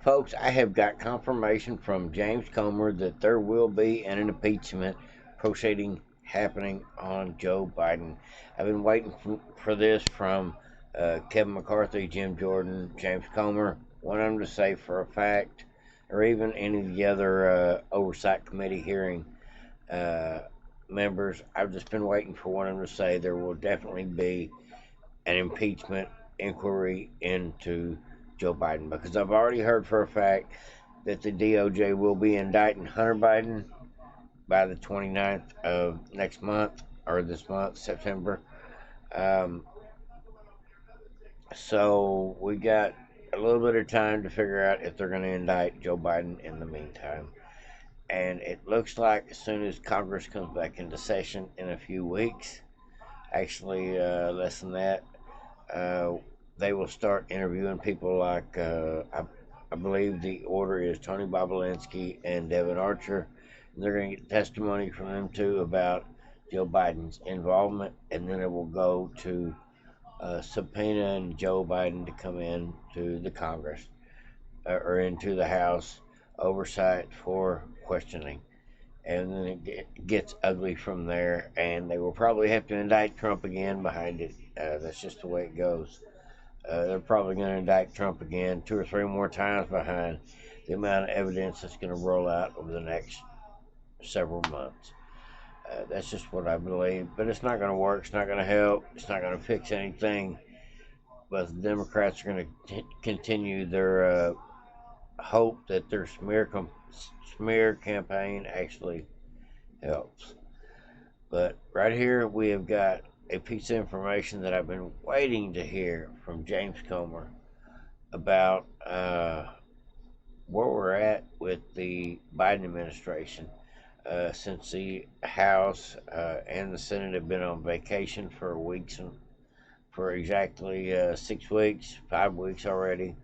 Folks, I have got confirmation from James Comer that there will be an impeachment proceeding happening on Joe Biden. I've been waiting for this from Kevin McCarthy, Jim Jordan, James Comer. Want them to say for a fact, or even any of the other oversight committee hearing members. I've just been waiting for one of them to say there will definitely be an impeachment inquiry into Joe Biden, because I've already heard for a fact that the DOJ will be indicting Hunter Biden by the 29th of next month, or this month, September. Um, so we got a little bit of time to figure out if they're going to indict Joe Biden in the meantime. And it looks like as soon as Congress comes back into session in a few weeks, actually less than that, they will start interviewing people like, I believe the order is Tony Bobulinski and Devin Archer. And they're going to get testimony from them too about Joe Biden's involvement, and then it will go to subpoenaing Joe Biden to come in to the Congress or into the House oversight for questioning. And then it gets ugly from there, and they will probably have to indict Trump again behind it. That's just the way it goes. They're probably going to indict Trump again 2 or 3 more times behind the amount of evidence that's going to roll out over the next several months. That's just what I believe. But it's not going to work. It's not going to help. It's not going to fix anything. But the Democrats are going to continue their hope that their smear campaign actually helps. But right here we have got a piece of information that I've been waiting to hear from James Comer about where we're at with the Biden administration. Since the House and the Senate have been on vacation for weeks, and for exactly 6 weeks, 5 weeks already.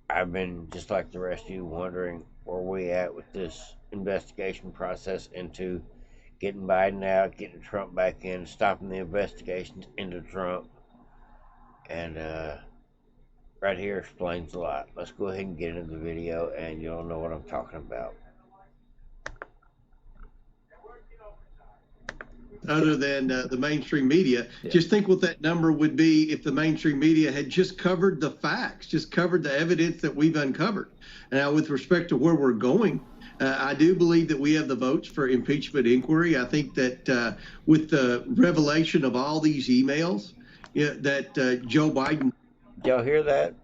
I've been, just like the rest of you, wondering where we at with this investigation process into getting Biden out, getting Trump back in, stopping the investigations into Trump. And right here explains a lot. Let's go ahead and get into the video, and you'll know what I'm talking about. Other than the mainstream media. Yeah. Just think what that number would be if the mainstream media had just covered the facts, just covered the evidence that we've uncovered. Now, with respect to where we're going, I do believe that we have the votes for impeachment inquiry. I think that with the revelation of all these emails, that Joe Biden. Did y'all hear that?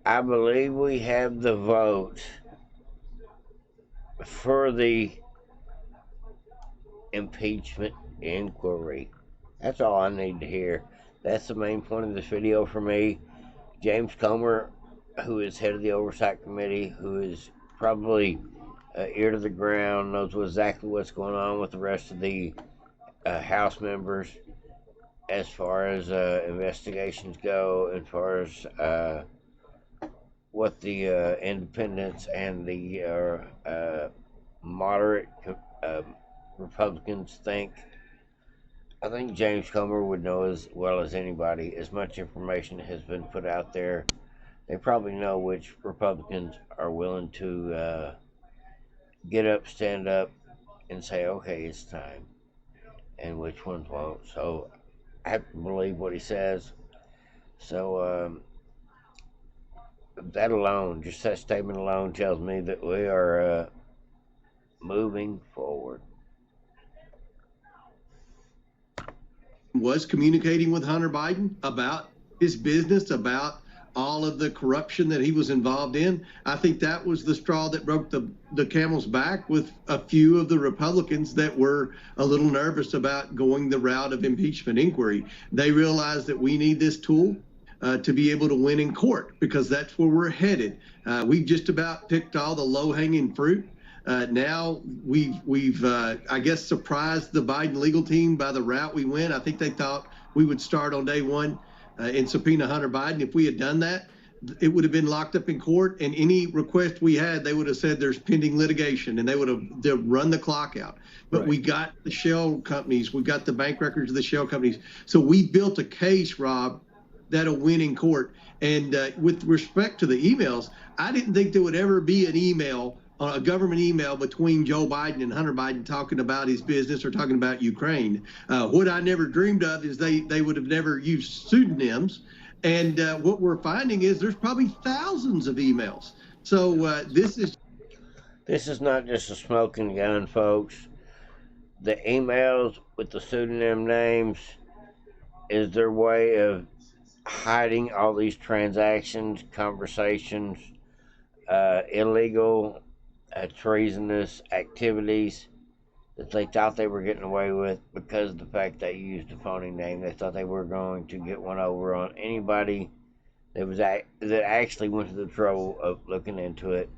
I believe we have the vote for the impeachment inquiry. That's all I need to hear. That's the main point of this video for me. James Comer, who is head of the Oversight Committee, who is probably ear to the ground, knows exactly what's going on with the rest of the House members as far as investigations go, as far as what the independents and the moderate Republicans think. I think James Comer would know as well as anybody. As much information has been put out there, they probably know which Republicans are willing to get up, stand up, and say, okay, it's time, and which ones won't. So I have to believe what he says. So that alone, just that statement alone, tells me that we are moving forward. Was communicating with Hunter Biden about his business, about all of the corruption that he was involved in. I think that was the straw that broke the camel's back with a few of the Republicans that were a little nervous about going the route of impeachment inquiry. They realized that we need this tool to be able to win in court, because that's where we're headed. We've just about picked all the low-hanging fruit. Now we've I guess, surprised the Biden legal team by the route we went. I think they thought we would start on day one and subpoena Hunter Biden. If we had done that, it would have been locked up in court, and any request we had, they would have said there's pending litigation, and they would have run the clock out. But right. We got the shell companies, we got the bank records of the shell companies. So we built a case, Rob, that'll win in court. And with respect to the emails, I didn't think there would ever be an email, a government email between Joe Biden and Hunter Biden talking about his business or talking about Ukraine. What I never dreamed of is they would have never used pseudonyms. And what we're finding is there's probably thousands of emails. So this is not just a smoking gun, folks. The emails with the pseudonym names is their way of hiding all these transactions, conversations, illegal, treasonous activities that they thought they were getting away with because of the fact they used a phony name. They thought they were going to get one over on anybody that actually went to the trouble of looking into it.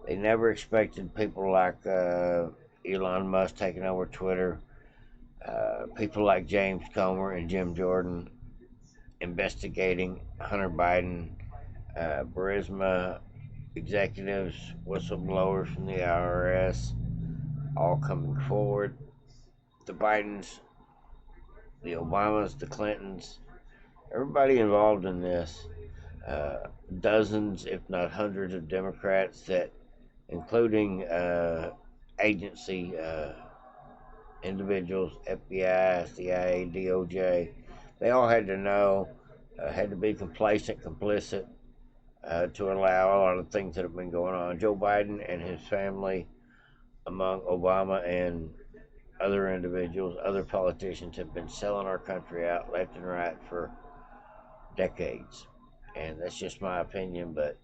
They never expected people like Elon Musk taking over Twitter, people like James Comer and Jim Jordan investigating Hunter Biden, Burisma executives, whistleblowers from the IRS, all coming forward. The Bidens, the Obamas, the Clintons, everybody involved in this. Dozens, if not hundreds, of Democrats that, including agency individuals, FBI, CIA, DOJ, they all had to know, had to be complacent, complicit, to allow a lot of things that have been going on. Joe Biden and his family, among Obama and other individuals, other politicians, have been selling our country out left and right for decades. And that's just my opinion, but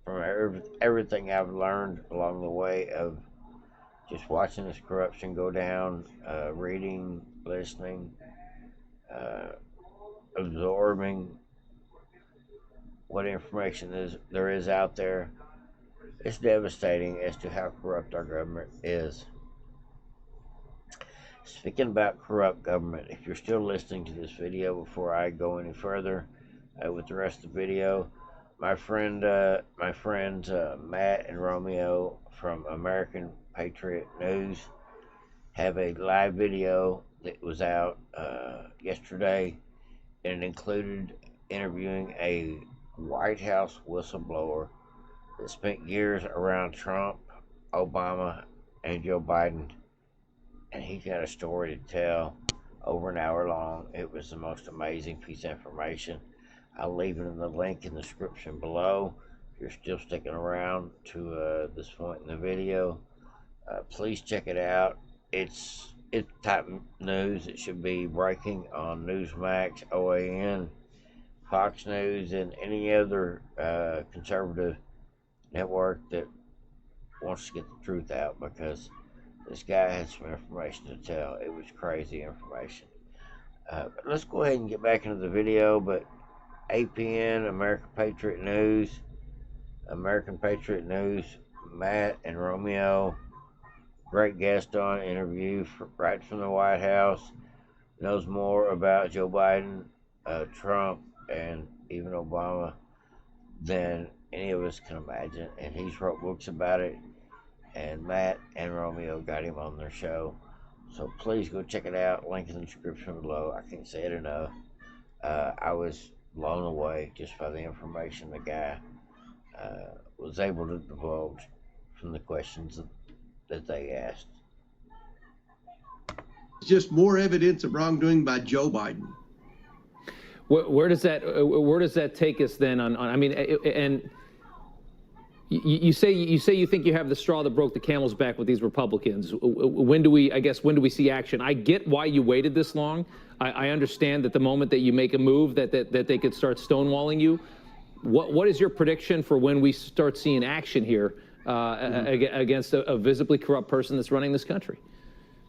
from everything I've learned along the way of just watching this corruption go down, reading, listening, absorbing what information there is out there, it's devastating as to how corrupt our government is. Speaking about corrupt government, if you're still listening to this video before I go any further with the rest of the video, my friends Matt and Romeo from American Patriot News have a live video that was out yesterday, and it included interviewing a White House whistleblower that spent years around Trump, Obama, and Joe Biden, and he got a story to tell over an hour long. It was the most amazing piece of information. I'll leave it in the link in the description below. If you're still sticking around to this point in the video, please check it out. It's type news. It should be breaking on Newsmax, OAN, Fox News, and any other conservative network that wants to get the truth out, because this guy had some information to tell. It was crazy information. But let's go ahead and get back into the video. But APN, American Patriot News, Matt and Romeo, great guest on interview right from the White House, knows more about Joe Biden, Trump, and even Obama than any of us can imagine, and he's wrote books about it, and Matt and Romeo got him on their show, so please go check it out. Link in the description below. I can't say it enough. I was blown away just by the information the guy was able to divulge from the questions that they asked. It's just more evidence of wrongdoing by Joe Biden. Where does that take us then? I mean, and you say you think you have the straw that broke the camel's back with these Republicans. When do we see action? I get why you waited this long. I understand that the moment that you make a move that they could start stonewalling you. What is your prediction for when we start seeing action here against a visibly corrupt person that's running this country?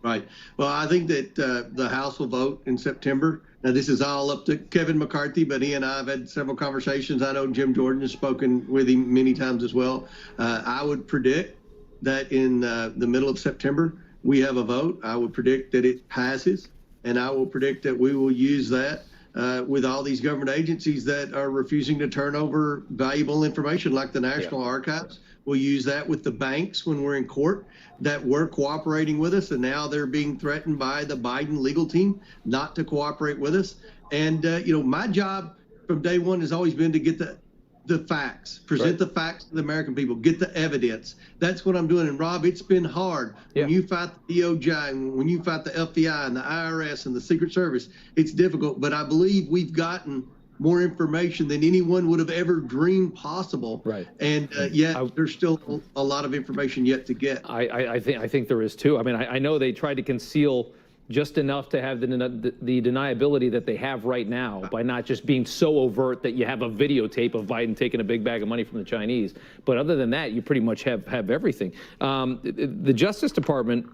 Right. Well, I think that the House will vote in September. Now, this is all up to Kevin McCarthy, but he and I have had several conversations. I know Jim Jordan has spoken with him many times as well. I would predict that in the middle of September, we have a vote. I would predict that it passes, and I will predict that we will use that with all these government agencies that are refusing to turn over valuable information, like the National Archives. We'll use that with the banks when we're in court that were cooperating with us, and now they're being threatened by the Biden legal team not to cooperate with us. And, my job from day one has always been to get the facts, present the facts to the American people, get the evidence. That's what I'm doing. And Rob, it's been hard. Yeah. When you fight the DOJ, and when you fight the FBI and the IRS and the Secret Service, it's difficult. But I believe we've gotten more information than anyone would have ever dreamed possible. Right. And yet there's still a lot of information yet to get. I think there is too. I mean, I know they tried to conceal just enough to have the deniability that they have right now by not just being so overt that you have a videotape of Biden taking a big bag of money from the Chinese. But other than that, you pretty much have everything. The Justice Department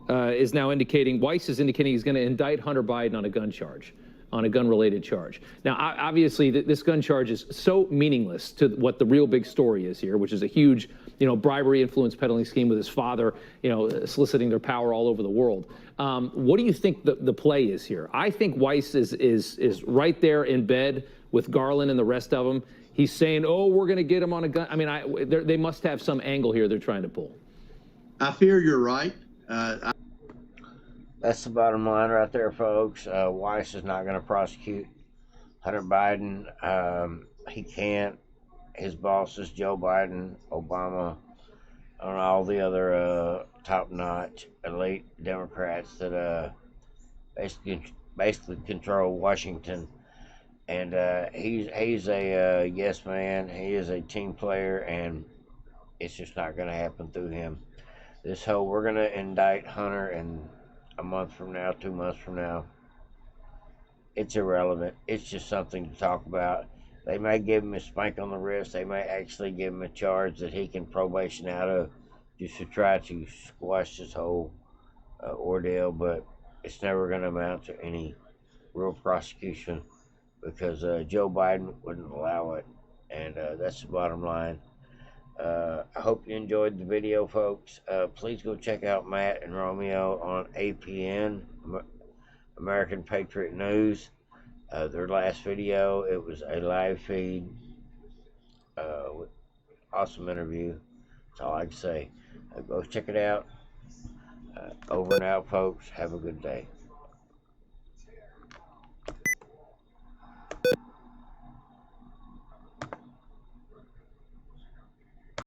is now indicating, Weiss is indicating he's going to indict Hunter Biden on a gun charge, on a gun-related charge. Now, obviously, this gun charge is so meaningless to what the real big story is here, which is a huge, bribery influence peddling scheme with his father, soliciting their power all over the world. What do you think the play is here? I think Weiss is right there in bed with Garland and the rest of them. He's saying, "Oh, we're going to get him on a gun." I mean, they must have some angle here they're trying to pull. I fear you're right. That's the bottom line right there, folks. Weiss is not going to prosecute Hunter Biden. He can't. His bosses, Joe Biden, Obama, and all the other top-notch elite Democrats that basically control Washington. And he's a yes man. He is a team player, and it's just not going to happen through him. This whole we're going to indict Hunter and a month from now, 2 months from now, it's irrelevant. It's just something to talk about. They may give him a spank on the wrist. They may actually give him a charge that he can probation out of just to try to squash this whole ordeal, but it's never going to amount to any real prosecution because Joe Biden wouldn't allow it, and that's the bottom line. I hope you enjoyed the video, folks. Please go check out Matt and Romeo on APN, American Patriot News. Their last video, it was a live feed. Awesome interview. That's all I can say. Go check it out. Over and out, folks. Have a good day.